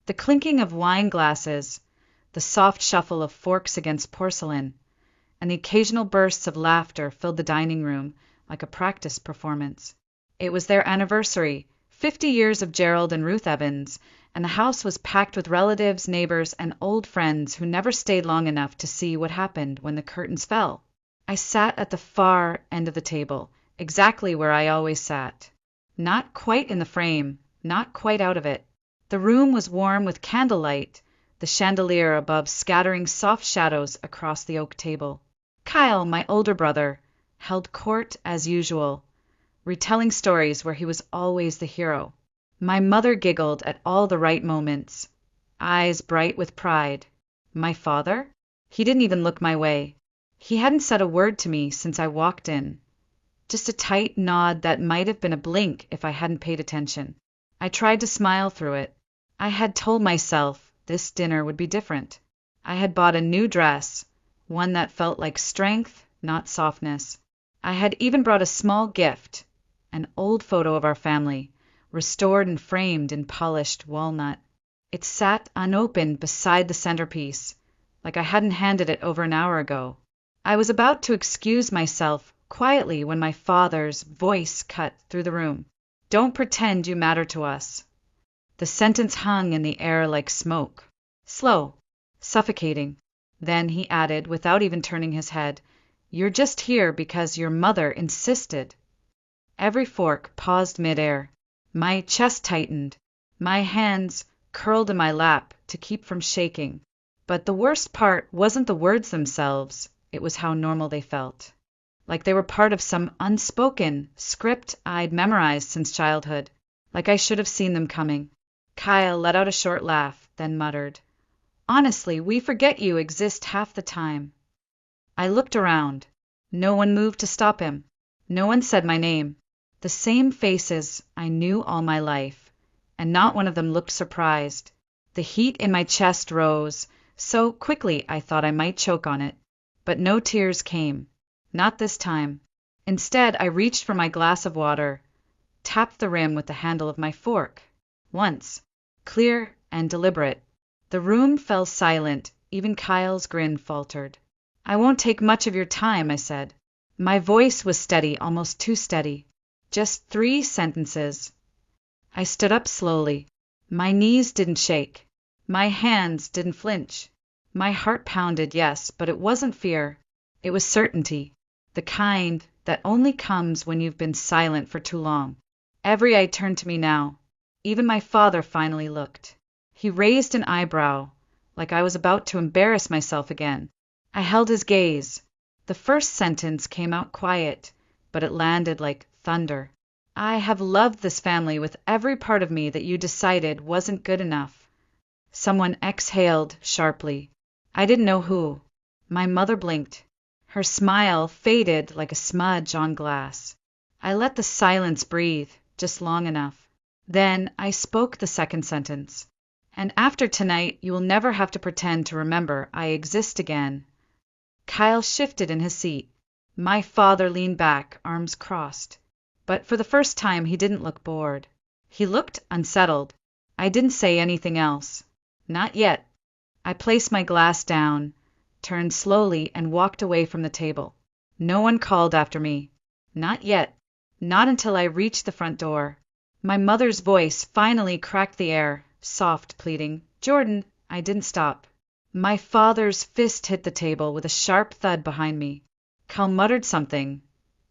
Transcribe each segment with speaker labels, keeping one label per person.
Speaker 1: The clinking of wine glasses, the soft shuffle of forks against porcelain, and the occasional bursts of laughter filled the dining room like a practice performance. It was their anniversary, 50 years of Gerald and Ruth Evans, and the house was packed with relatives, neighbors, and old friends who never stayed long enough to see what happened when the curtains fell. I sat at the far end of the table, exactly where I always sat. Not quite in the frame, not quite out of it. The room was warm with candlelight, the chandelier above scattering soft shadows across the oak table. Kyle, my older brother, held court as usual, retelling stories where he was always the hero. My mother giggled at all the right moments, eyes bright with pride. My father? He didn't even look my way. He hadn't said a word to me since I walked in. Just a tight nod that might have been a blink if I hadn't paid attention. I tried to smile through it. I had told myself this dinner would be different. I had bought a new dress, one that felt like strength, not softness. I had even brought a small gift, an old photo of our family, restored and framed in polished walnut. It sat unopened beside the centerpiece, like I hadn't handed it over an hour ago. I was about to excuse myself quietly when my father's voice cut through the room. "Don't pretend you matter to us." The sentence hung in the air like smoke. Slow, suffocating. Then he added, without even turning his head, "You're just here because your mother insisted." Every fork paused midair. My chest tightened. My hands curled in my lap to keep from shaking. But the worst part wasn't the words themselves. It was how normal they felt. Like they were part of some unspoken script I'd memorized since childhood. Like I should have seen them coming. Kyle let out a short laugh, then muttered, "Honestly, we forget you exist half the time." I looked around. No one moved to stop him. No one said my name. The same faces I knew all my life, and not one of them looked surprised. The heat in my chest rose, so quickly I thought I might choke on it. But no tears came. Not this time. Instead, I reached for my glass of water, tapped the rim with the handle of my fork. Once. Clear and deliberate. The room fell silent. Even Kyle's grin faltered. "I won't take much of your time," I said. My voice was steady, almost too steady. "Just 3 sentences." I stood up slowly. My knees didn't shake. My hands didn't flinch. My heart pounded, yes, but it wasn't fear. It was certainty. The kind that only comes when you've been silent for too long. Every eye turned to me now. Even my father finally looked. He raised an eyebrow, like I was about to embarrass myself again. I held his gaze. The first sentence came out quiet, but it landed like thunder. "I have loved this family with every part of me that you decided wasn't good enough." Someone exhaled sharply. I didn't know who. My mother blinked. Her smile faded like a smudge on glass. I let the silence breathe, just long enough. Then I spoke the second sentence. "And after tonight, you will never have to pretend to remember I exist again." Kyle shifted in his seat. My father leaned back, arms crossed. But for the first time, he didn't look bored. He looked unsettled. I didn't say anything else. Not yet. I placed my glass down, turned slowly, and walked away from the table. No one called after me. Not yet. Not until I reached the front door. My mother's voice finally cracked the air, soft, pleading. "Jordan." I didn't stop. My father's fist hit the table with a sharp thud behind me. Kyle muttered something,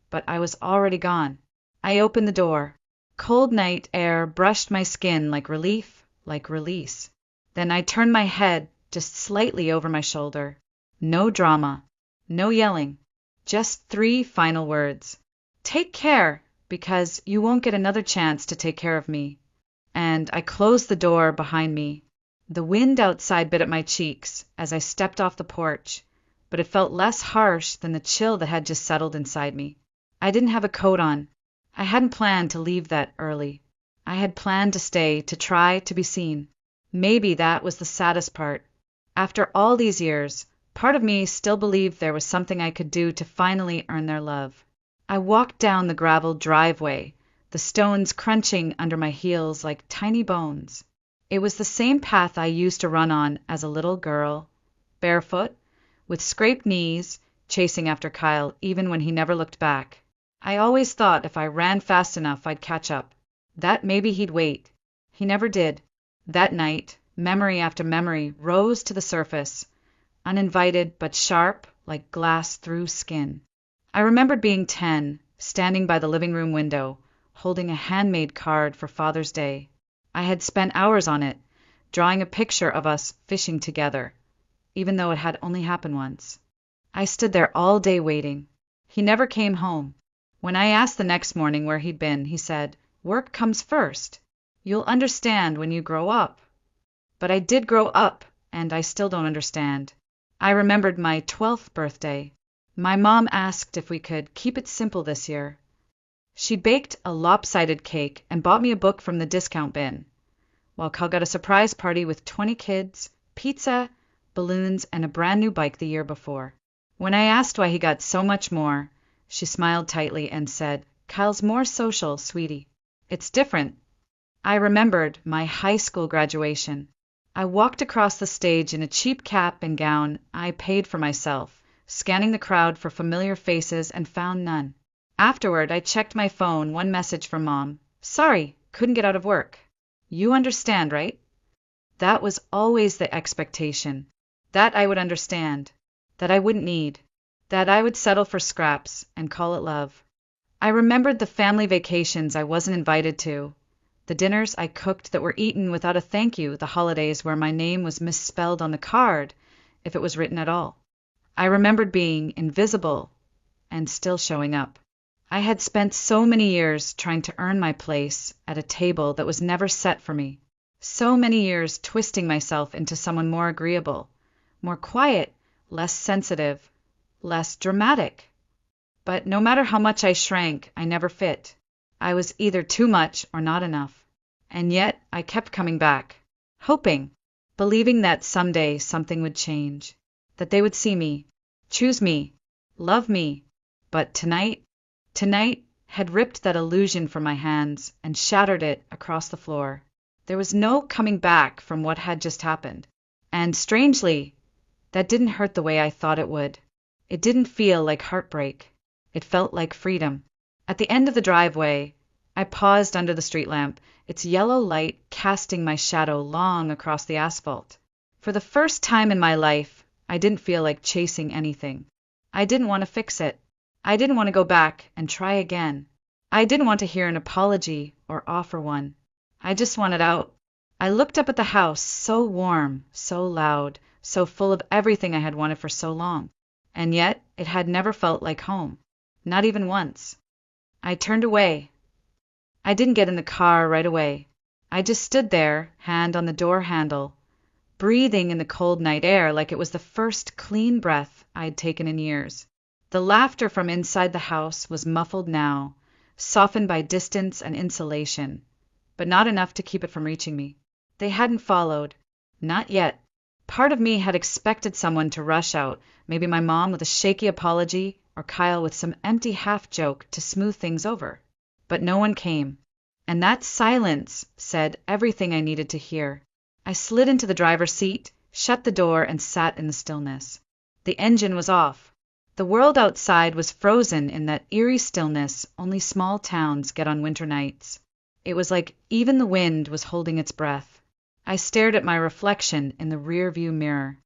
Speaker 1: but I was already gone. I opened the door. Cold night air brushed my skin like relief, like release. Then I turned my head just slightly over my shoulder. No drama. No yelling. Just 3 final words. "Take care, because you won't get another chance to take care of me." And I closed the door behind me. The wind outside bit at my cheeks as I stepped off the porch, but it felt less harsh than the chill that had just settled inside me. I didn't have a coat on. I hadn't planned to leave that early. I had planned to stay, to try to be seen. Maybe that was the saddest part. After all these years, part of me still believed there was something I could do to finally earn their love. I walked down the graveled driveway, the stones crunching under my heels like tiny bones. It was the same path I used to run on as a little girl, barefoot, with scraped knees, chasing after Kyle even when he never looked back. I always thought if I ran fast enough I'd catch up, that maybe he'd wait. He never did. That night, memory after memory rose to the surface, uninvited but sharp like glass through skin. I remembered being 10, standing by the living room window, holding a handmade card for Father's Day. I had spent hours on it, drawing a picture of us fishing together, even though it had only happened once. I stood there all day waiting. He never came home. When I asked the next morning where he'd been, he said, "Work comes first. You'll understand when you grow up." But I did grow up, and I still don't understand. I remembered my 12th birthday. My mom asked if we could keep it simple this year. She baked a lopsided cake and bought me a book from the discount bin, while Kyle got a surprise party with 20 kids, pizza, balloons, and a brand new bike the year before. When I asked why he got so much more, she smiled tightly and said, "Kyle's more social, sweetie. It's different." I remembered my high school graduation. I walked across the stage in a cheap cap and gown I paid for myself, scanning the crowd for familiar faces and found none. Afterward, I checked my phone, one message from Mom. "Sorry, couldn't get out of work." You understand, right? That was always the expectation. That I would understand. That I wouldn't need. That I would settle for scraps and call it love. I remembered the family vacations I wasn't invited to, the dinners I cooked that were eaten without a thank you, the holidays where my name was misspelled on the card, if it was written at all. I remembered being invisible and still showing up. I had spent so many years trying to earn my place at a table that was never set for me. So many years twisting myself into someone more agreeable, more quiet, less sensitive, less dramatic. But no matter how much I shrank, I never fit. I was either too much or not enough. And yet I kept coming back, hoping, believing that someday something would change, that they would see me, choose me, love me. But tonight had ripped that illusion from my hands and shattered it across the floor. There was no coming back from what had just happened. And strangely, that didn't hurt the way I thought it would. It didn't feel like heartbreak. It felt like freedom. At the end of the driveway, I paused under the street lamp, its yellow light casting my shadow long across the asphalt. For the first time in my life, I didn't feel like chasing anything. I didn't want to fix it. I didn't want to go back and try again. I didn't want to hear an apology or offer one. I just wanted out. I looked up at the house, so warm, so loud, so full of everything I had wanted for so long. And yet it had never felt like home. Not even once. I turned away. I didn't get in the car right away. I just stood there, hand on the door handle, breathing in the cold night air like it was the first clean breath I'd taken in years. The laughter from inside the house was muffled now, softened by distance and insulation, but not enough to keep it from reaching me. They hadn't followed. Not yet. Part of me had expected someone to rush out, maybe my mom with a shaky apology, or Kyle with some empty half-joke to smooth things over. But no one came, and that silence said everything I needed to hear. I slid into the driver's seat, shut the door, and sat in the stillness. The engine was off. The world outside was frozen in that eerie stillness only small towns get on winter nights. It was like even the wind was holding its breath. I stared at my reflection in the rearview mirror.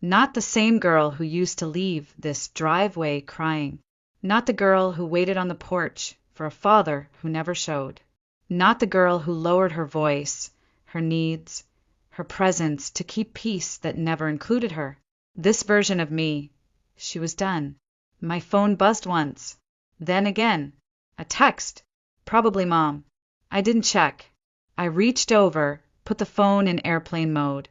Speaker 1: Not the same girl who used to leave this driveway crying. Not the girl who waited on the porch for a father who never showed. Not the girl who lowered her voice, her needs, her presence to keep peace that never included her. This version of me, she was done. My phone buzzed once. Then again. A text. Probably Mom. I didn't check. I reached over, put the phone in airplane mode,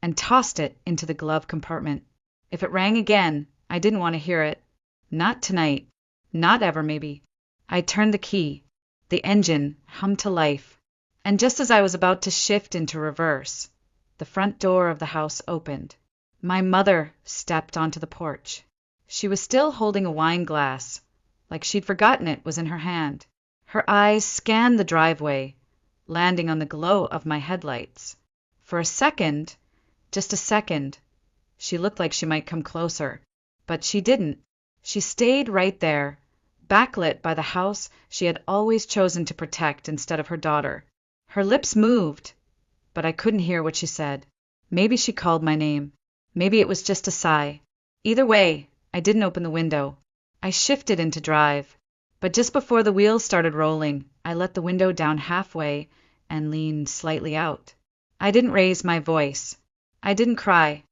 Speaker 1: and tossed it into the glove compartment. If it rang again, I didn't want to hear it. Not tonight. Not ever, maybe. I turned the key. The engine hummed to life. And just as I was about to shift into reverse, the front door of the house opened. My mother stepped onto the porch. She was still holding a wine glass, like she'd forgotten it was in her hand. Her eyes scanned the driveway, landing on the glow of my headlights. For a second, just a second, she looked like she might come closer. But she didn't. She stayed right there, backlit by the house she had always chosen to protect instead of her daughter. Her lips moved, but I couldn't hear what she said. Maybe she called my name. Maybe it was just a sigh. Either way, I didn't open the window. I shifted into drive. But just before the wheels started rolling, I let the window down halfway and leaned slightly out. I didn't raise my voice. I didn't cry.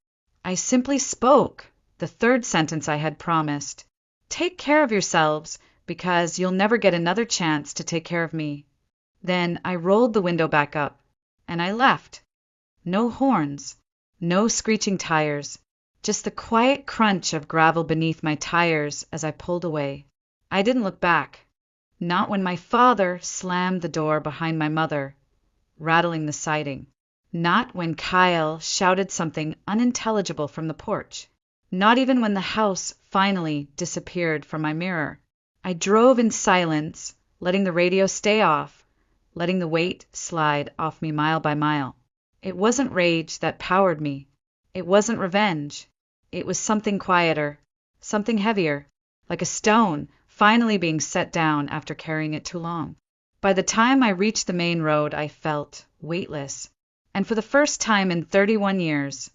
Speaker 1: I simply spoke the third sentence I had promised. Take care of yourselves, because you'll never get another chance to take care of me. Then I rolled the window back up, and I left. No horns, no screeching tires, just the quiet crunch of gravel beneath my tires as I pulled away. I didn't look back. Not when my father slammed the door behind my mother, rattling the siding. Not when Kyle shouted something unintelligible from the porch. Not even when the house finally disappeared from my mirror. I drove in silence, letting the radio stay off, letting the weight slide off me mile by mile. It wasn't rage that powered me. It wasn't revenge. It was something quieter, something heavier, like a stone finally being set down after carrying it too long. By the time I reached the main road, I felt weightless. And for the first time in 31 years,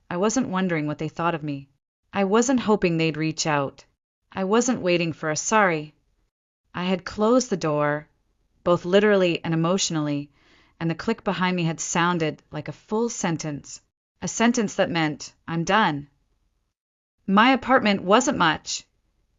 Speaker 1: I wasn't wondering what they thought of me. I wasn't hoping they'd reach out. I wasn't waiting for a sorry. I had closed the door, both literally and emotionally, and the click behind me had sounded like a full sentence. A sentence that meant, I'm done. My apartment wasn't much,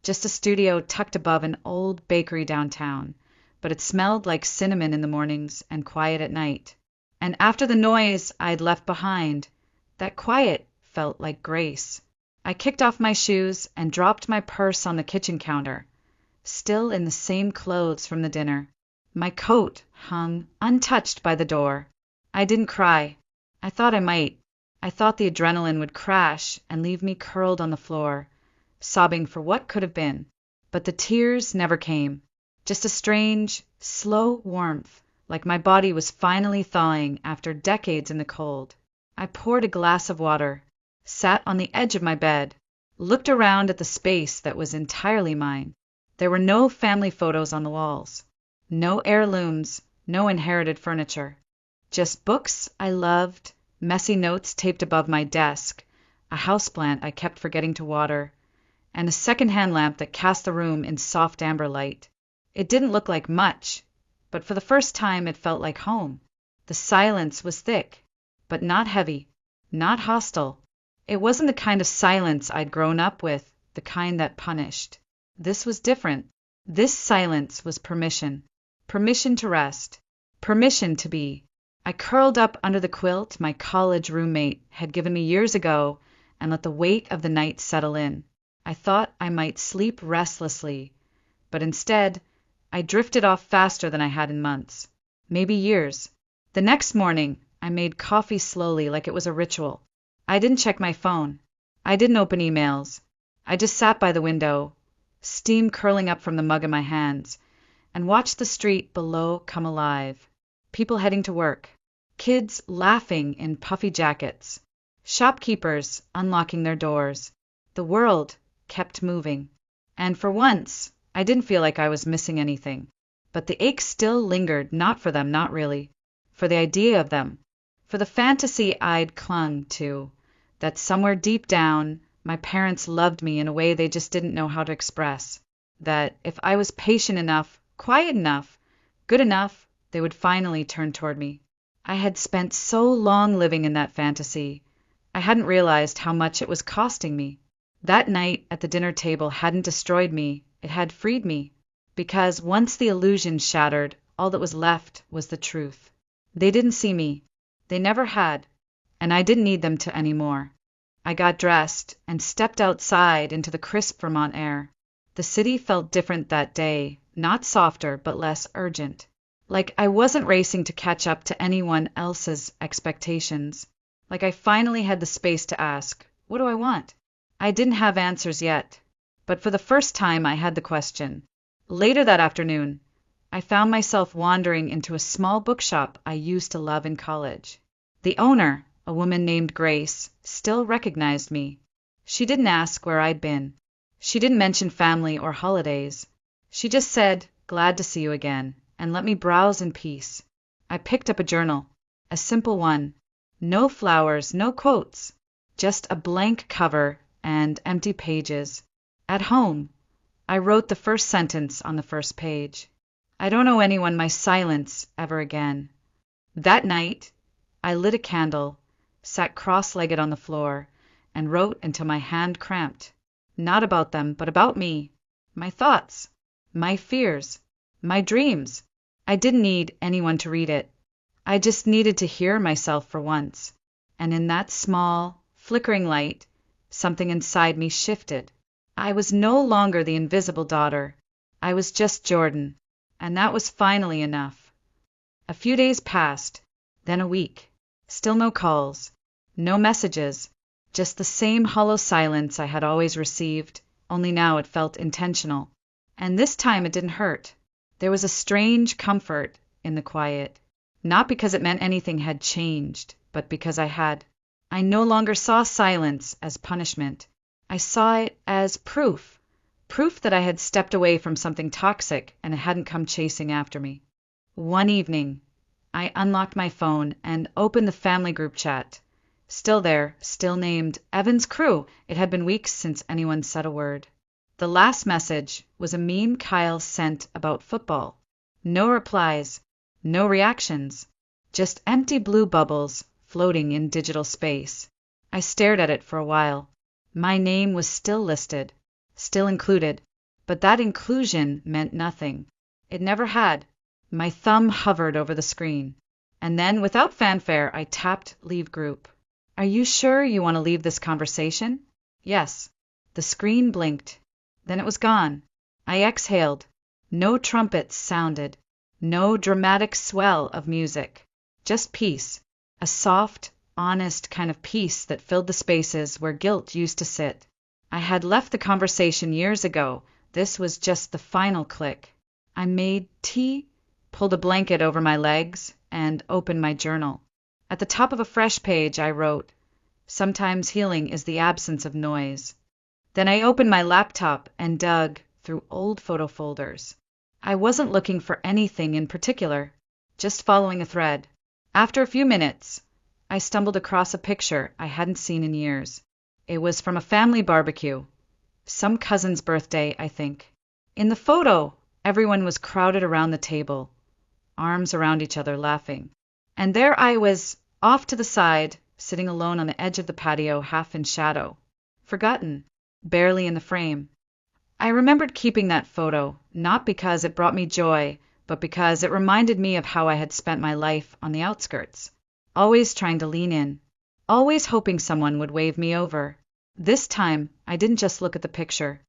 Speaker 1: just a studio tucked above an old bakery downtown, but it smelled like cinnamon in the mornings and quiet at night. And after the noise I'd left behind, that quiet felt like grace. I kicked off my shoes and dropped my purse on the kitchen counter, still in the same clothes from the dinner. My coat hung untouched by the door. I didn't cry. I thought I might. I thought the adrenaline would crash and leave me curled on the floor, sobbing for what could have been. But the tears never came. Just a strange, slow warmth, like my body was finally thawing after decades in the cold. I poured a glass of water, sat on the edge of my bed, looked around at the space that was entirely mine. There were no family photos on the walls, no heirlooms, no inherited furniture. Just books I loved, messy notes taped above my desk, a houseplant I kept forgetting to water, and a second-hand lamp that cast the room in soft amber light. It didn't look like much, but for the first time it felt like home. The silence was thick, but not heavy, not hostile. It wasn't the kind of silence I'd grown up with, the kind that punished. This was different. This silence was permission. Permission to rest. Permission to be. I curled up under the quilt my college roommate had given me years ago and let the weight of the night settle in. I thought I might sleep restlessly, but instead, I drifted off faster than I had in months, maybe years. The next morning, I made coffee slowly like it was a ritual. I didn't check my phone. I didn't open emails. I just sat by the window, steam curling up from the mug in my hands, and watched the street below come alive. People heading to work. Kids laughing in puffy jackets. Shopkeepers unlocking their doors. The world kept moving. And for once, I didn't feel like I was missing anything. But the ache still lingered, not for them, not really. For the idea of them. For the fantasy I'd clung to, that somewhere deep down, my parents loved me in a way they just didn't know how to express. That if I was patient enough, quiet enough, good enough, they would finally turn toward me. I had spent so long living in that fantasy, I hadn't realized how much it was costing me. That night at the dinner table hadn't destroyed me, it had freed me. Because once the illusion shattered, all that was left was the truth. They didn't see me. They never had. And I didn't need them to anymore. I got dressed and stepped outside into the crisp Vermont air. The city felt different that day, not softer, but less urgent. Like I wasn't racing to catch up to anyone else's expectations. Like I finally had the space to ask, what do I want? I didn't have answers yet, but for the first time I had the question. Later that afternoon, I found myself wandering into a small bookshop I used to love in college. The owner, a woman named Grace, still recognized me. She didn't ask where I'd been. She didn't mention family or holidays. She just said, "Glad to see you again," and let me browse in peace. I picked up a journal, a simple one. No flowers, no quotes, just a blank cover and empty pages. At home, I wrote the first sentence on the first page. I don't owe anyone my silence ever again. That night, I lit a candle, sat cross-legged on the floor, and wrote until my hand cramped. Not about them, but about me, my thoughts, my fears, my dreams. I didn't need anyone to read it. I just needed to hear myself for once. And in that small, flickering light, something inside me shifted. I was no longer the invisible daughter. I was just Jordan, and that was finally enough. A few days passed, then a week. Still no calls, no messages, just the same hollow silence I had always received, only now it felt intentional. And this time it didn't hurt. There was a strange comfort in the quiet, not because it meant anything had changed, but because I no longer saw silence as punishment. I saw it as proof that I had stepped away from something toxic and it hadn't come chasing after me. One evening, I unlocked my phone and opened the family group chat. Still there, still named Evan's Crew. It had been weeks since anyone said a word. The last message was a meme Kyle sent about football. No replies, no reactions, just empty blue bubbles floating in digital space. I stared at it for a while. My name was still listed, still included, but that inclusion meant nothing. It never had. My thumb hovered over the screen, and then, without fanfare, I tapped Leave Group. "Are you sure you want to leave this conversation?" "Yes." The screen blinked. Then it was gone. I exhaled. No trumpets sounded. No dramatic swell of music. Just peace. A soft, honest kind of peace that filled the spaces where guilt used to sit. I had left the conversation years ago. This was just the final click. I made tea, pulled a blanket over my legs, and opened my journal. At the top of a fresh page, I wrote, "Sometimes healing is the absence of noise." Then I opened my laptop and dug through old photo folders. I wasn't looking for anything in particular, just following a thread. After a few minutes, I stumbled across a picture I hadn't seen in years. It was from a family barbecue. Some cousin's birthday, I think. In the photo, everyone was crowded around the table, arms around each other, laughing. And there I was, off to the side, sitting alone on the edge of the patio, half in shadow. Forgotten, barely in the frame. I remembered keeping that photo, not because it brought me joy, but because it reminded me of how I had spent my life on the outskirts, always trying to lean in, always hoping someone would wave me over. This time, I didn't just look at the picture.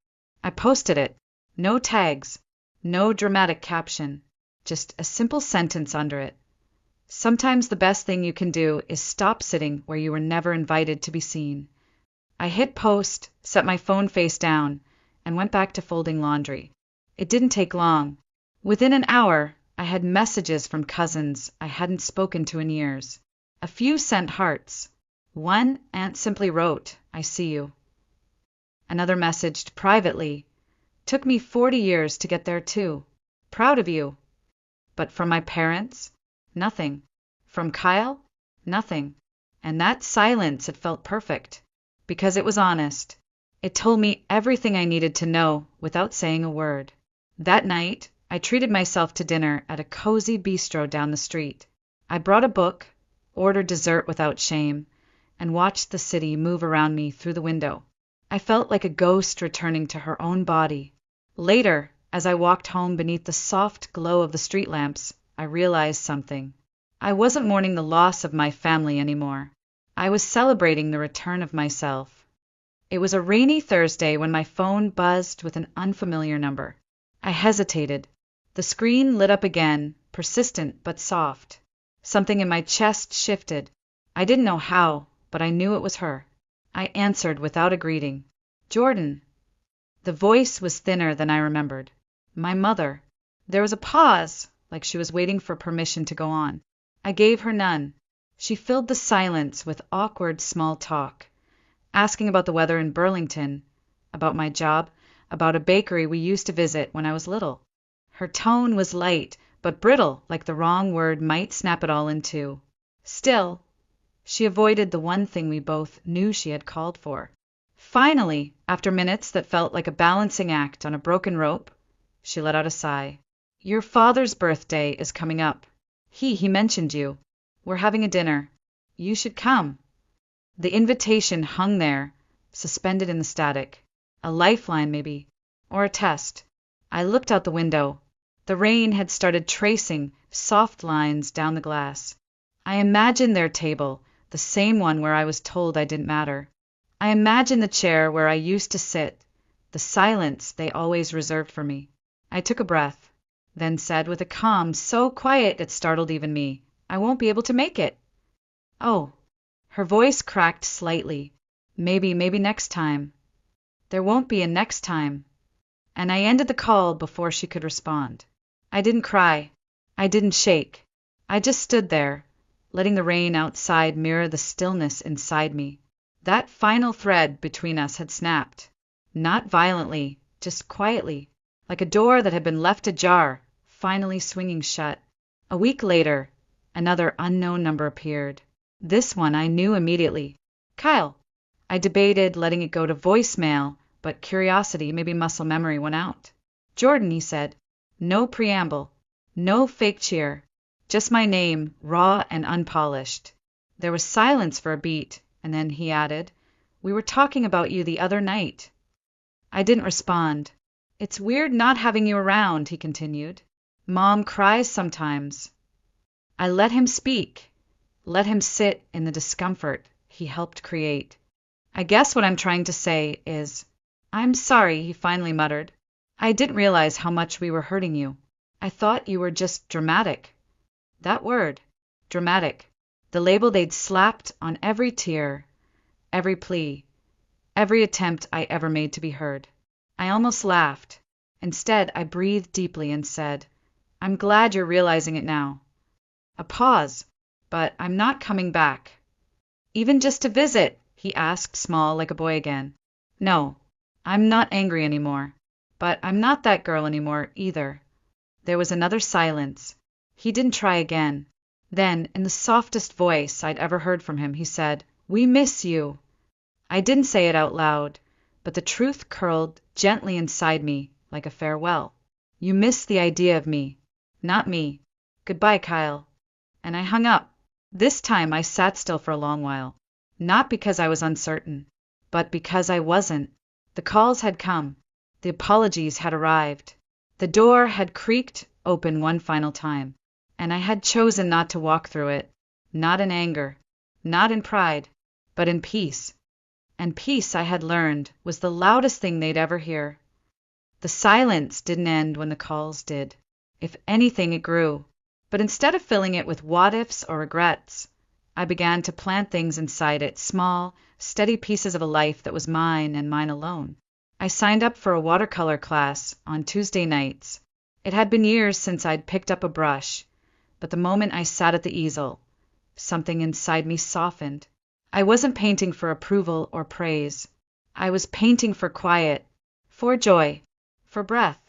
Speaker 1: I posted it. No tags, no dramatic caption, just a simple sentence under it. Sometimes the best thing you can do is stop sitting where you were never invited to be seen. I hit post, set my phone face down, and went back to folding laundry. It didn't take long. Within an hour, I had messages from cousins I hadn't spoken to in years. A few sent hearts. One aunt simply wrote, "I see you." Another messaged privately, "Took me 40 years to get there too. Proud of you." But from my parents, nothing. From Kyle, nothing. And that silence, it felt perfect, because it was honest. It told me everything I needed to know without saying a word. That night, I treated myself to dinner at a cozy bistro down the street. I brought a book, ordered dessert without shame, and watched the city move around me through the window. I felt like a ghost returning to her own body. Later, as I walked home beneath the soft glow of the street lamps, I realized something. I wasn't mourning the loss of my family anymore. I was celebrating the return of myself. It was a rainy Thursday when my phone buzzed with an unfamiliar number. I hesitated. The screen lit up again, persistent but soft. Something in my chest shifted. I didn't know how, but I knew it was her. I answered without a greeting. "Jordan." The voice was thinner than I remembered. My mother. There was a pause, like she was waiting for permission to go on. I gave her none. She filled the silence with awkward small talk, asking about the weather in Burlington, about my job, about a bakery we used to visit when I was little. Her tone was light, but brittle, like the wrong word might snap it all in two. Still, she avoided the one thing we both knew she had called for. Finally, after minutes that felt like a balancing act on a broken rope, she let out a sigh. Your father's birthday is coming up. He mentioned you. We're having a dinner. You should come. The invitation hung there, suspended in the static. A lifeline, maybe. Or a test. I looked out the window. The rain had started tracing soft lines down the glass. I imagined their table, the same one where I was told I didn't matter. I imagined the chair where I used to sit, the silence they always reserved for me. I took a breath, then said with a calm so quiet it startled even me, I won't be able to make it. Oh. Her voice cracked slightly. Maybe next time. There won't be a next time. And I ended the call before she could respond. I didn't cry. I didn't shake. I just stood there, letting the rain outside mirror the stillness inside me. That final thread between us had snapped. Not violently, just quietly, like a door that had been left ajar, finally swinging shut. A week later, another unknown number appeared. This one I knew immediately. Kyle. I debated letting it go to voicemail, but curiosity, maybe muscle memory, went out. Jordan, he said. No preamble. No fake cheer. Just my name, raw and unpolished. There was silence for a beat, and then he added, We were talking about you the other night. I didn't respond. It's weird not having you around, he continued. Mom cries sometimes. I let him speak. Let him sit in the discomfort he helped create. I guess what I'm trying to say is, I'm sorry, he finally muttered. I didn't realize how much we were hurting you. I thought you were just dramatic. That word, dramatic, the label they'd slapped on every tear, every plea, every attempt I ever made to be heard. I almost laughed. Instead, I breathed deeply and said, I'm glad you're realizing it now. A pause. But I'm not coming back. Even just to visit, he asked, small like a boy again. No, I'm not angry anymore. But I'm not that girl anymore, either. There was another silence. He didn't try again. Then, in the softest voice I'd ever heard from him, he said, We miss you. I didn't say it out loud, but the truth curled gently inside me like a farewell. You miss the idea of me, not me. Goodbye, Kyle. And I hung up. This time I sat still for a long while, not because I was uncertain, but because I wasn't. The calls had come. The apologies had arrived. The door had creaked open one final time, and I had chosen not to walk through it, not in anger, not in pride, but in peace. And peace, I had learned, was the loudest thing they'd ever hear. The silence didn't end when the calls did. If anything, it grew. But instead of filling it with what-ifs or regrets, I began to plant things inside it, small, steady pieces of a life that was mine and mine alone. I signed up for a watercolor class on Tuesday nights. It had been years since I'd picked up a brush, but the moment I sat at the easel, something inside me softened. I wasn't painting for approval or praise. I was painting for quiet, for joy, for breath.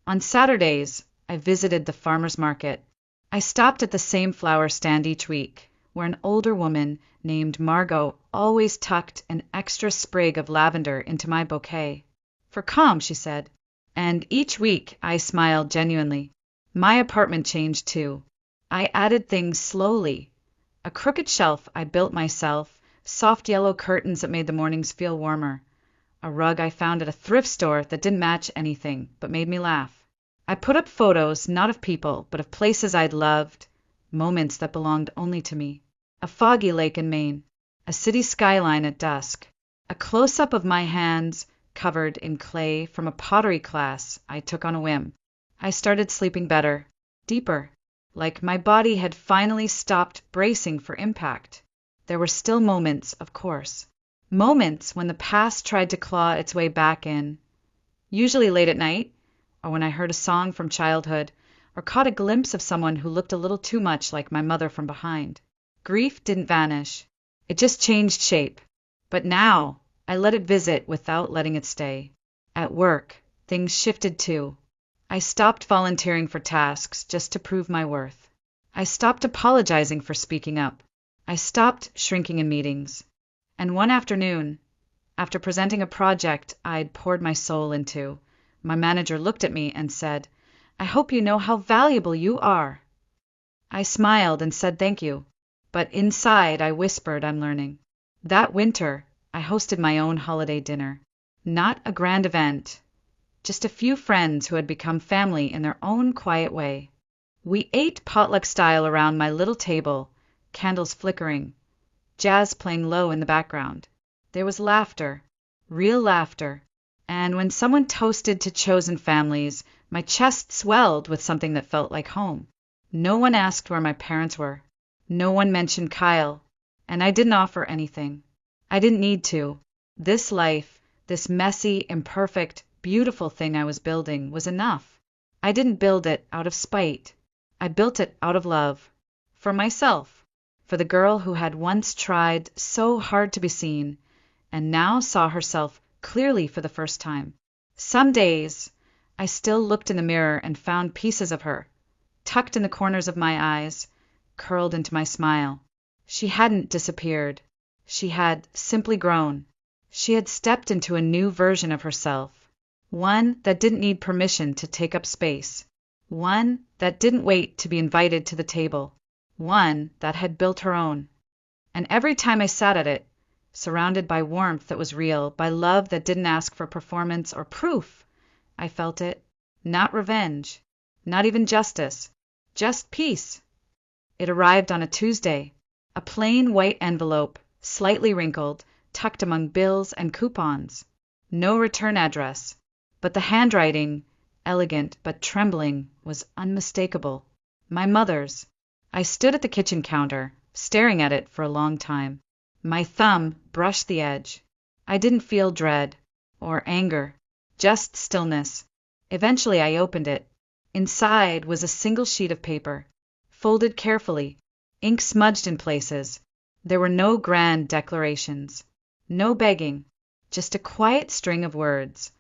Speaker 1: On Saturdays, I visited the farmer's market. I stopped at the same flower stand each week, where an older woman named Margot always tucked an extra sprig of lavender into my bouquet. For calm, she said. And each week I smiled genuinely. My apartment changed too. I added things slowly. A crooked shelf I built myself, soft yellow curtains that made the mornings feel warmer, a rug I found at a thrift store that didn't match anything but made me laugh. I put up photos, not of people, but of places I'd loved, moments that belonged only to me. A foggy lake in Maine, a city skyline at dusk, a close-up of my hands covered in clay from a pottery class I took on a whim. I started sleeping better, deeper, like my body had finally stopped bracing for impact. There were still moments, of course. Moments when the past tried to claw its way back in, usually late at night, or when I heard a song from childhood, or caught a glimpse of someone who looked a little too much like my mother from behind. Grief didn't vanish. It just changed shape. But now, I let it visit without letting it stay. At work, things shifted too. I stopped volunteering for tasks just to prove my worth. I stopped apologizing for speaking up. I stopped shrinking in meetings. And one afternoon, after presenting a project I'd poured my soul into, my manager looked at me and said, "I hope you know how valuable you are." I smiled and said thank you, but inside I whispered I'm learning. That winter, I hosted my own holiday dinner. Not a grand event, just a few friends who had become family in their own quiet way. We ate potluck style around my little table, candles flickering, jazz playing low in the background. There was laughter, real laughter, and when someone toasted to chosen families, my chest swelled with something that felt like home. No one asked where my parents were. No one mentioned Kyle, and I didn't offer anything. I didn't need to. This life, this messy, imperfect, beautiful thing I was building was enough. I didn't build it out of spite. I built it out of love. For myself. For the girl who had once tried so hard to be seen, and now saw herself clearly for the first time. Some days, I still looked in the mirror and found pieces of her, tucked in the corners of my eyes, curled into my smile. She hadn't disappeared. She had simply grown. She had stepped into a new version of herself. One that didn't need permission to take up space. One that didn't wait to be invited to the table. One that had built her own. And every time I sat at it, surrounded by warmth that was real, by love that didn't ask for performance or proof, I felt it. Not revenge. Not even justice. Just peace. It arrived on a Tuesday. A plain white envelope, slightly wrinkled, tucked among bills and coupons. No return address. But the handwriting, elegant but trembling, was unmistakable. My mother's. I stood at the kitchen counter, staring at it for a long time. My thumb brushed the edge. I didn't feel dread or anger, just stillness. Eventually I opened it. Inside was a single sheet of paper, folded carefully, ink smudged in places. There were no grand declarations, no begging, just a quiet string of words,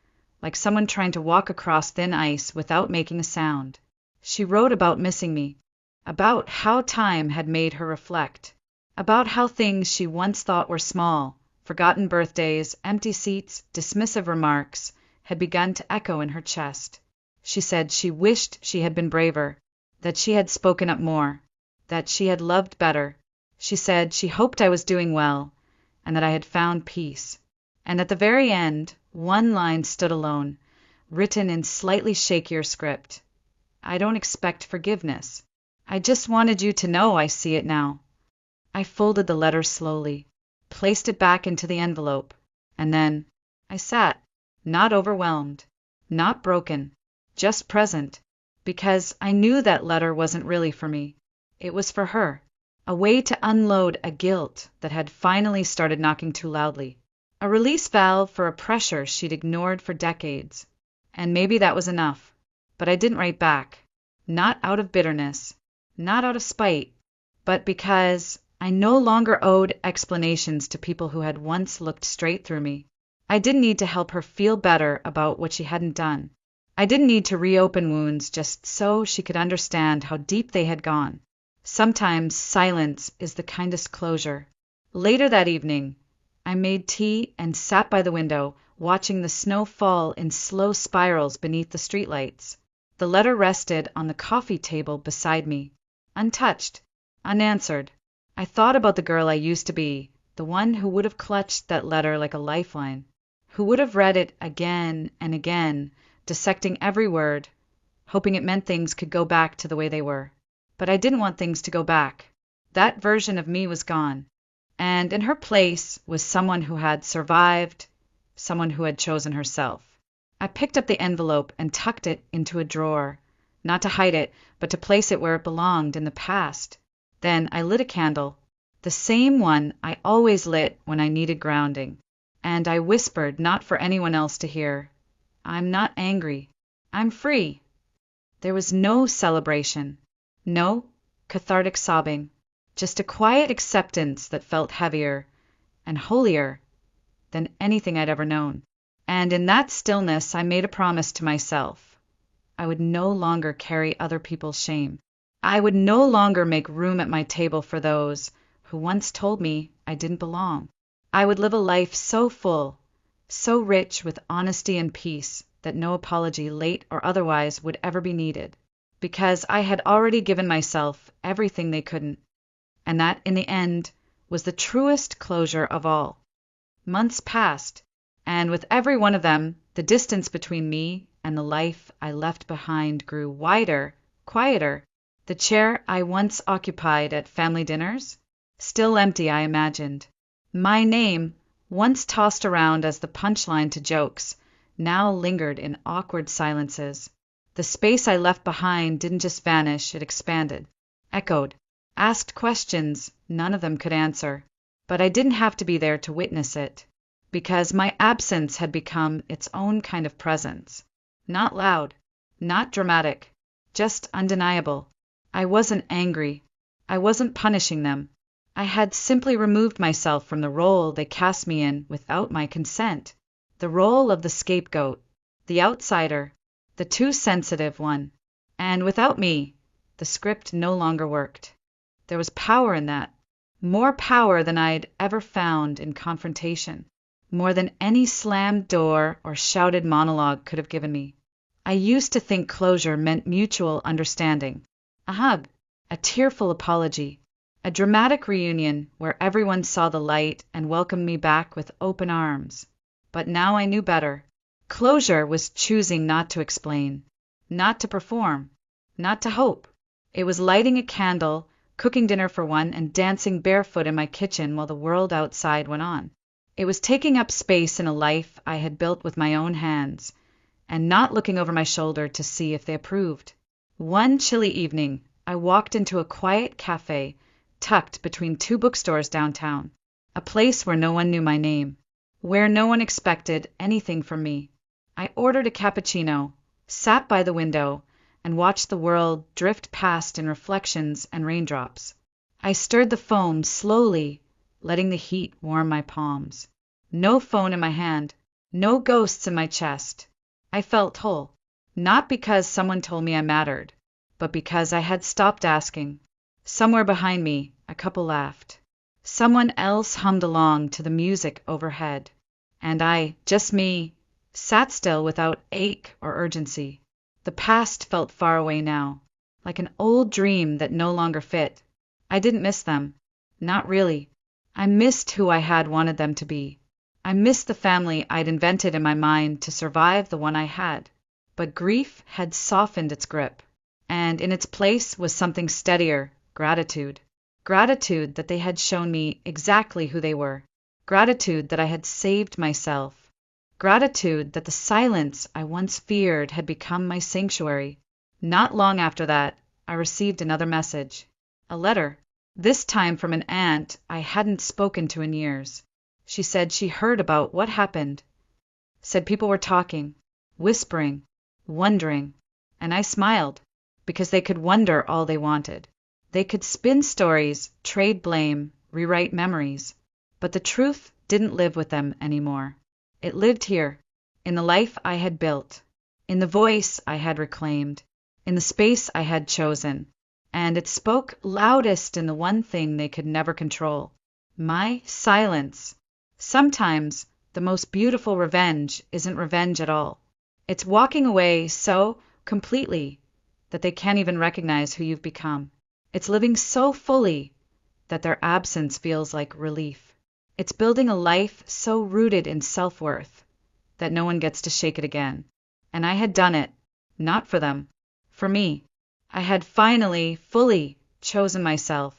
Speaker 1: like someone trying to walk across thin ice without making a sound. She wrote about missing me, about how time had made her reflect, about how things she once thought were small, forgotten birthdays, empty seats, dismissive remarks, had begun to echo in her chest. She said she wished she had been braver, that she had spoken up more, that she had loved better. She said she hoped I was doing well, and that I had found peace. And at the very end, one line stood alone, written in slightly shakier script. I don't expect forgiveness. I just wanted you to know I see it now. I folded the letter slowly, placed it back into the envelope, and then I sat, not overwhelmed, not broken, just present, because I knew that letter wasn't really for me. It was for her, a way to unload a guilt that had finally started knocking too loudly, a release valve for a pressure she'd ignored for decades. And maybe that was enough. But I didn't write back, not out of bitterness, not out of spite, but because I no longer owed explanations to people who had once looked straight through me. I didn't need to help her feel better about what she hadn't done. I didn't need to reopen wounds just so she could understand how deep they had gone. Sometimes silence is the kindest closure. Later that evening, I made tea and sat by the window, watching the snow fall in slow spirals beneath the streetlights. The letter rested on the coffee table beside me, untouched, unanswered. I thought about the girl I used to be, the one who would have clutched that letter like a lifeline, who would have read it again and again, dissecting every word, hoping it meant things could go back to the way they were. But I didn't want things to go back. That version of me was gone. And in her place was someone who had survived, someone who had chosen herself. I picked up the envelope and tucked it into a drawer, not to hide it, but to place it where it belonged in the past. Then I lit a candle, the same one I always lit when I needed grounding, and I whispered, not for anyone else to hear, "I'm not angry. I'm free." There was no celebration, no cathartic sobbing, just a quiet acceptance that felt heavier and holier than anything I'd ever known. And in that stillness, I made a promise to myself. I would no longer carry other people's shame. I would no longer make room at my table for those who once told me I didn't belong. I would live a life so full, so rich with honesty and peace that no apology, late or otherwise, would ever be needed, because I had already given myself everything they couldn't, and that, in the end, was the truest closure of all. Months passed, and with every one of them, the distance between me and the life I left behind grew wider, quieter. The chair I once occupied at family dinners, still empty, I imagined. My name, once tossed around as the punchline to jokes, now lingered in awkward silences. The space I left behind didn't just vanish, it expanded, echoed, asked questions none of them could answer. But I didn't have to be there to witness it, because my absence had become its own kind of presence. Not loud, not dramatic, just undeniable. I wasn't angry. I wasn't punishing them. I had simply removed myself from the role they cast me in without my consent. The role of the scapegoat, the outsider, the too sensitive one. And without me, the script no longer worked. There was power in that. More power than I'd ever found in confrontation. More than any slammed door or shouted monologue could have given me. I used to think closure meant mutual understanding. A hug, a tearful apology, a dramatic reunion where everyone saw the light and welcomed me back with open arms. But now I knew better. Closure was choosing not to explain, not to perform, not to hope. It was lighting a candle, cooking dinner for one, and dancing barefoot in my kitchen while the world outside went on. It was taking up space in a life I had built with my own hands, and not looking over my shoulder to see if they approved. One chilly evening, I walked into a quiet cafe tucked between two bookstores downtown, a place where no one knew my name, where no one expected anything from me. I ordered a cappuccino, sat by the window, and watched the world drift past in reflections and raindrops. I stirred the foam slowly, letting the heat warm my palms. No phone in my hand, no ghosts in my chest. I felt whole, not because someone told me I mattered, but because I had stopped asking. Somewhere behind me, a couple laughed. Someone else hummed along to the music overhead. And I, just me, sat still without ache or urgency. The past felt far away now, like an old dream that no longer fit. I didn't miss them. Not really. I missed who I had wanted them to be. I missed the family I'd invented in my mind to survive the one I had. But grief had softened its grip, and in its place was something steadier, gratitude. Gratitude that they had shown me exactly who they were. Gratitude that I had saved myself. Gratitude that the silence I once feared had become my sanctuary. Not long after that, I received another message. A letter, this time from an aunt I hadn't spoken to in years. She said she heard about what happened. Said people were talking, whispering, wondering. And I smiled, because they could wonder all they wanted. They could spin stories, trade blame, rewrite memories. But the truth didn't live with them anymore. It lived here, in the life I had built, in the voice I had reclaimed, in the space I had chosen. And it spoke loudest in the one thing they could never control, my silence. Sometimes the most beautiful revenge isn't revenge at all. It's walking away so completely that they can't even recognize who you've become. It's living so fully that their absence feels like relief. It's building a life so rooted in self-worth that no one gets to shake it again. And I had done it, not for them, for me. I had finally, fully chosen myself,